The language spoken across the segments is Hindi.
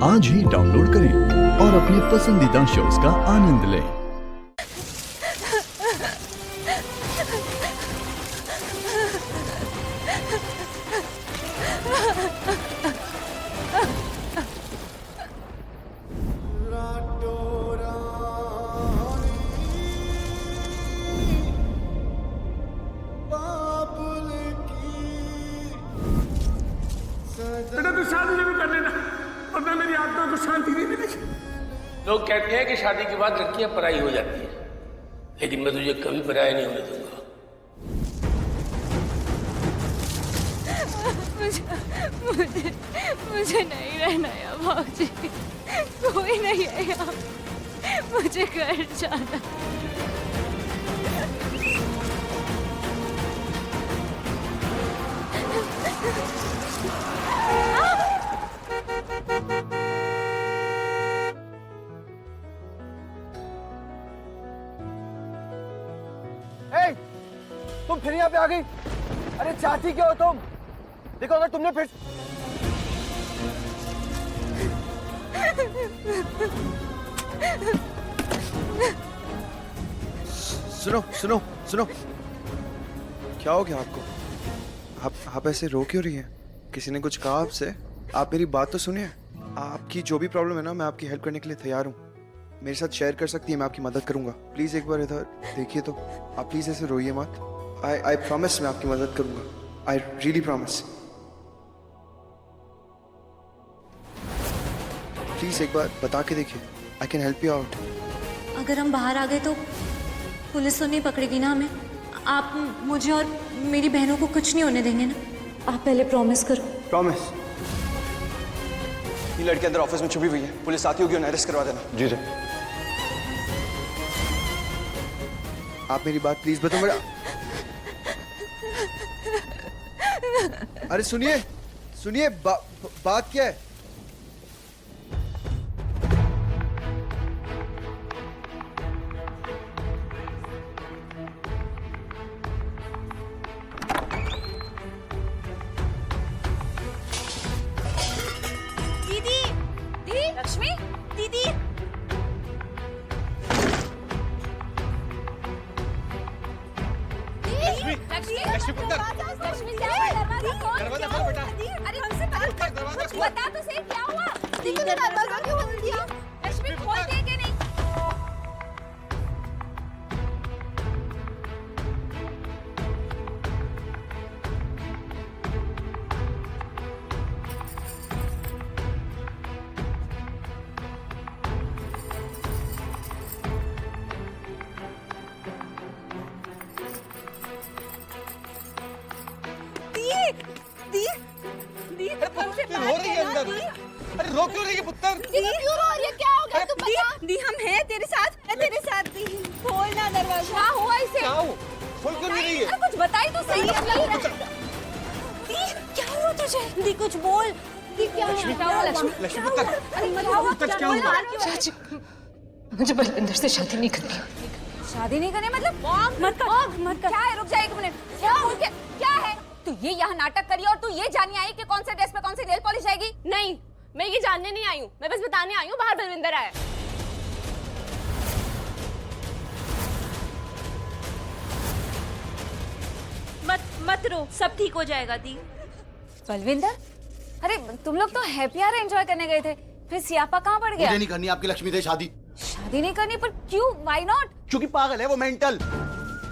आज ही डाउनलोड करें और अपने पसंदीदा शोज का आनंद लें। बेटा तू शादी भी कर लेना, वरना मेरी आत्मा को शांति नहीं मिलेगी। लोग कहते हैं कि शादी के बाद लड़कियां पराई हो जाती है, लेकिन मैं तुझे कभी पराया नहीं होने दूंगा। मुझे नहीं रहना यहाँ भाऊजी, कोई नहीं है यहाँ, मुझे घर जाना। तुम फिर यहाँ पे आ गई? अरे चाहती क्या हो तुम? देखो अगर तुमने फिर सुनो सुनो सुनो, क्या हो गया आपको? आप ऐसे रो क्यों रही हैं? किसी ने कुछ कहा आपसे? आप मेरी बात तो सुनिए। आपकी जो भी प्रॉब्लम है ना, मैं आपकी हेल्प करने के लिए तैयार हूँ। मेरे साथ शेयर कर सकती है, मैं आपकी मदद करूंगा। प्लीज एक बार इधर देखिए तो। आप प्लीज ऐसे रोइए मत। आई प्रॉमिस मैं आपकी मदद करूंगा। I really promise. प्लीज एक बार बता के देखिए। I can help you out. अगर हम बाहर आ गए तो पुलिस तो नहीं पकड़ेगी ना हमें? आप मुझे और मेरी बहनों को कुछ नहीं होने देंगे ना? आप पहले प्रॉमिस करो। प्रॉमिस। ये लड़की अंदर ऑफिस में छुपी हुई है, पुलिस आती होगी, उन्हें अरेस्ट करवा देना। जी जी। आप मेरी बात प्लीज बताओ मेरा। अरे सुनिए सुनिए, बात क्या है? दीदी, दीदी, लक्ष्मी, दीदी। लक्ष्मी पुत्र, दरवाजा खोलो बेटा। अरे हमसे बता तो सही, क्या हुआ? दीदी ने दरवाजा क्यों खोल दिया? लक्ष्मी खोल दे कि नहीं? रो रही है अंदर। अरे रो क्यों रही है पुत्र? क्यों रो रही है? क्या हो गया? तू बता। दी हम हैं तेरे साथ, तेरे साथ। दी खोल ना दरवाजा। क्या हुआ इसे? क्या हो? खोल क्यों नहीं रही है? अरे कुछ बताई तो सही। दी क्या हुआ तुझे? दी कुछ बोल। दी क्या हुआ? लक्ष्मी, लक्ष्मी पुत्र, पुत्र क्या हुआ? चाची, मुझे बलविंदर से शादी नहीं करनी। शादी नहीं करनी मतलब? मत कर। क्या है? रुक जा 1 मिनट। क्या है? तू ये यहाँ नाटक करी और तू ये जानने आई कि कौन से ड्रेस पे कौन सी नेल पॉलिश आएगी? नहीं, मैं ये जानने नहीं आई हूँ, मैं बस बताने आई हूँ बाहर बलविंदर आया। मत रो, सब ठीक हो जाएगा। दी बलविंदर, अरे तुम लोग तो हैप्पी आवर एंजॉय करने गए थे, फिर सियापा कहाँ पड़ गया? मुझे नहीं करनी आपकी लक्ष्मी से शादी। शादी नहीं करनी? पर क्यों? Why not? क्योंकि पागल है वो, मेंटल।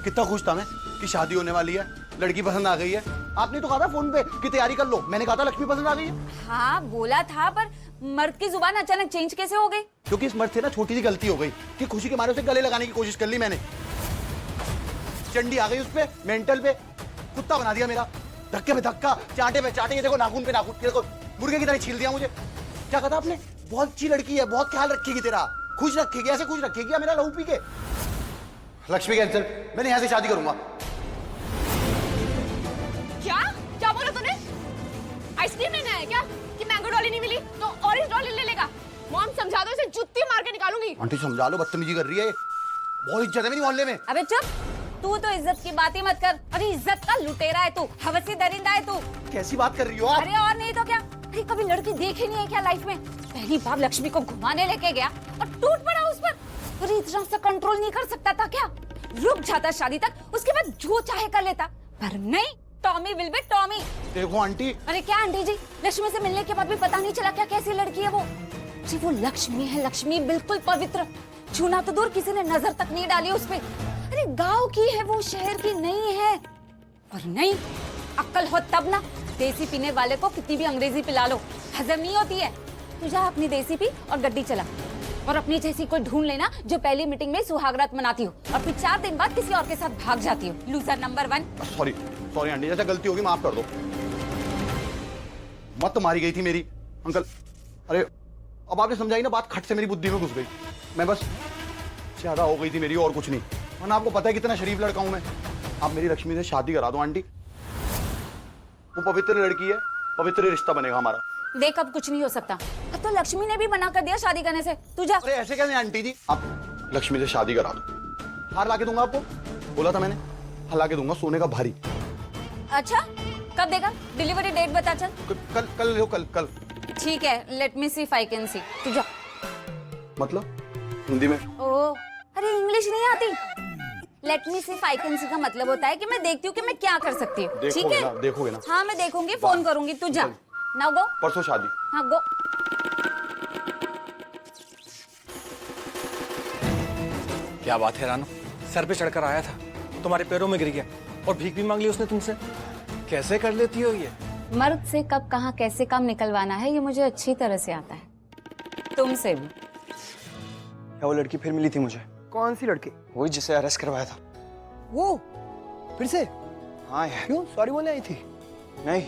कितना खुश था मैं कि शादी होने वाली है, लड़की पसंद आ गई है। आपने तो कहा था फोन पे कि तैयारी कर लो, मैंने कहा था लक्ष्मी पसंद आ गई है। हाँ बोला था, पर मर्द की जुबान अचानक चेंज कैसे हो गई? क्योंकि इस मर्द से ना छोटी सी गलती हो गई कि खुशी के मारे उसे गले लगाने की कोशिश कर ली मैंने। चंडी आ गई उस पे, मेंटल पे, कुत्ता बना दिया मेरा। धक्के पे धक्का, चाटे पे चाटे, ये देखो नाखून पे नाखून, ये देखो मुर्गे की तरह छील दिया मुझे। क्या कहा था आपने? बहुत अच्छी लड़की है, बहुत ख्याल रखेगी तेरा, खुश रखेगी, ऐसे खुश रखेगी मेरा लहू पी के। लक्ष्मी कैंसिल, मैंने यहाँ से शादी करूंगा। क्या बोला तूने? आइसक्रीम लेने आया क्या? कि मैंगो डॉली नहीं मिली तो ऑरेंज डॉली ले लेगा? मॉम समझा दो, इसे जुत्ती मार के निकालूंगी। आंटी समझा लो, बदतमीजी कर रही है, बहुत इज्जत है मेरी मोहल्ले में। अबे चुप, तू तो इज्जत की बात ही मत कर। अरे इज्जत का लुटेरा है तू, हवसी दरिंदा है तू। कैसी बात कर रही हो आप? अरे और नहीं तो क्या? अरे कभी लड़की देखी नहीं है क्या लाइफ में? पहली बार लक्ष्मी को घुमाने लेके गया और टूट पड़ा उस पर। अरे इतना सा कंट्रोल नहीं कर सकता था क्या? रुक जाता शादी तक, उसके बाद जो चाहे कर लेता। पर नहीं, टॉमी विल बी टॉमी। देखो आंटी। अरे क्या आंटी जी, लक्ष्मी से मिलने के बाद भी पता नहीं चला क्या कैसी लड़की है वो। जी वो लक्ष्मी है, लक्ष्मी बिल्कुल पवित्र। छूना तो दूर, किसी ने नजर तक नहीं डाली उस पे। अरे गांव की है वो, शहर की नहीं है। और नहीं, अक्ल हो तब ना। देसी पीने वाले को कितनी भी अंग्रेजी पिला लो, हजम नहीं होती है। तू जा अपनी देसी पी और गड्डी चला, और अपनी जैसी कोई ढूंढ लेना जो पहली मीटिंग में सुहागरात मनाती हो और फिर 4 दिन बाद किसी और के साथ भाग जाती हो। Loser number 1। Sorry sorry aunty, जैसे गलती होगी माफ कर दो। मत मारी गई थी मेरी अंकल। अरे अब आपने समझाई ना बात, खट से मेरी बुद्धि में घुस गई। मैं बस ज्यादा हो गई थी मेरी, और कुछ नहीं। वरना आपको पता है कितना शरीफ लड़का हूं मैं। आप मेरी लक्ष्मी से शादी करा दो आंटी। वो पवित्र लड़की है, पवित्र रिश्ता बनेगा हमारा। देख अब कुछ नहीं हो सकता। अब तो लक्ष्मी ने भी मना कर दिया शादी करने से। तू जा। अरे ऐसे कैसे आंटी जी, आप लक्ष्मी से शादी करा दो। हार ला के दूंगा आपको, बोला था मैंने। हार ला के दूंगा, सोने का भारी। अच्छा कब देगा? डिलीवरी डेट बता चल। कल कल लो, कल कल। ठीक है, let me see if I can see. तू जा। मतलब हिंदी में? ओह अरे इंग्लिश नहीं आती। Let me see if I can see का मतलब होता है कि मैं देखती हूँ कि मैं क्या कर सकती हूँ। ठीक है, देखोगे ना? हाँ मैं देखूंगी, फोन करूंगी। तू जा। Now go. परसों शादी। हाँ गो। क्या बात है रानो, सर पे चढ़कर आया था, तुम्हारे पैरों में गिर गया और भीख भी मांग ली उसने तुमसे। कैसे कर लेती हो ये? मर्द से कब कहाँ कैसे काम निकलवाना है ये मुझे अच्छी तरह से आता है। तुमसे भी। क्या वो लड़की फिर मिली थी मुझे? कौन सी लड़की? वही जिसे अरेस्ट करवाया था। वो फिर से? हाँ यार। क्यों सॉरी बोलने आई थी? नहीं,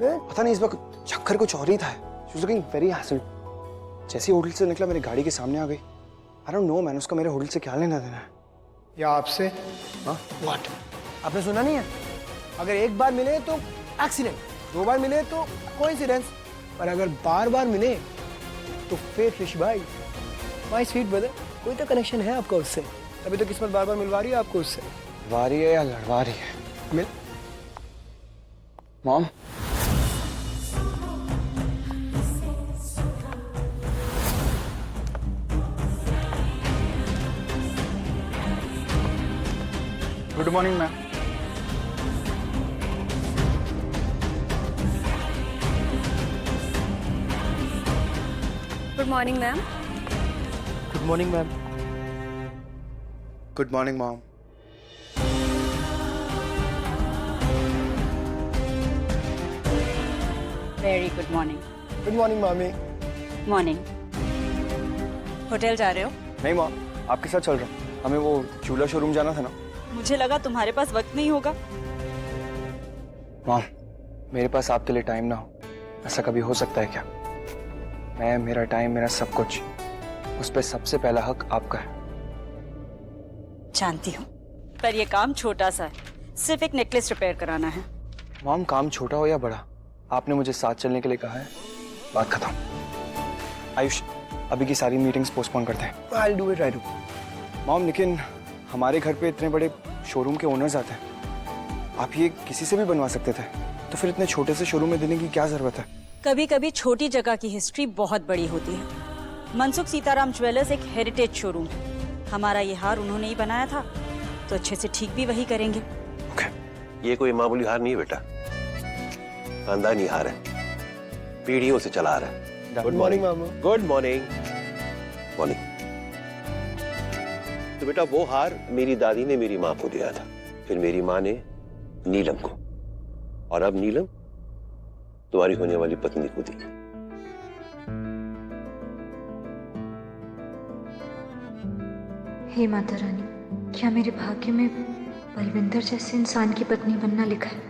पता नहीं इस वक्त चक्कर कुछ और ही था। She was looking very hassled। जैसे होटल से निकला मेरी गाड़ी के सामने आ गई। I don't know मैन, उसका मेरे होटल से क्या लेना देना है? या आपसे? हाँ? What? आपने सुना नहीं है? अगर एक बार मिले तो एक्सीडेंट, 2 बार मिले तो कोइंसिडेंस, और अगर बार-बार मिले तो फेट फिश भाई। माय स्वीट ब्रदर, कोई तो कनेक्शन है आपका उससे, तभी तो किस्मत बार-बार मिलवा रही है आपको उससे। मिलवा रही है या लड़वा रही है? मिल। Mom, good morning ma'am. Good morning ma'am. Good morning ma'am. Good morning mom. Very good morning. Good morning मामी। मॉर्निंग। होटल जा रहे हो? नहीं मॉम, आपके साथ चल रहा हूँ। हमें वो चूल्हा शोरूम जाना था ना। मुझे लगा तुम्हारे पास वक्त नहीं होगा। मॉम, मेरे पास आपके लिए टाइम ना हो, ऐसा कभी हो सकता है क्या? मैं, मेरा टाइम, मेरा सब कुछ, उस पर सबसे पहला हक आपका है। जानती हूँ, पर ये काम छोटा सा है, सिर्फ एक नेकलेस रिपेयर कराना है। मॉम, काम छोटा हो या बड़ा, आपने मुझे साथ चलने के लिए कहा है, बात खत्म। आयुष, अभी की सारी मीटिंग्स पोस्टपोन करते हैं। I'll do it, I do। Mom, लेकिन हमारे घर पे इतने बड़े शोरूम के ओनर्स आते हैं, आप ये किसी से भी बनवा सकते थे, तो फिर इतने छोटे से शोरूम में देने की क्या जरूरत है? कभी कभी छोटी जगह की हिस्ट्री बहुत बड़ी होती है। मनसुख सीताराम ज्वेलर्स एक हेरिटेज शोरूम है। हमारा ये हार उन्होंने ही बनाया था, तो अच्छे से ठीक भी वही करेंगे। ओके। ये कोई मामूली हार नहीं है बेटा, खानदानी हार है, पीढ़ियों से चला आ रहा है। गुड मॉर्निंग मामा। Good morning. मॉर्निंग। तो बेटा वो हार मेरी दादी ने मेरी माँ को दिया था, फिर मेरी माँ ने नीलम को, और अब नीलम तुम्हारी होने वाली पत्नी को दी। हे माता रानी, क्या मेरे भाग्य में बलविंदर जैसे इंसान की पत्नी बनना लिखा है?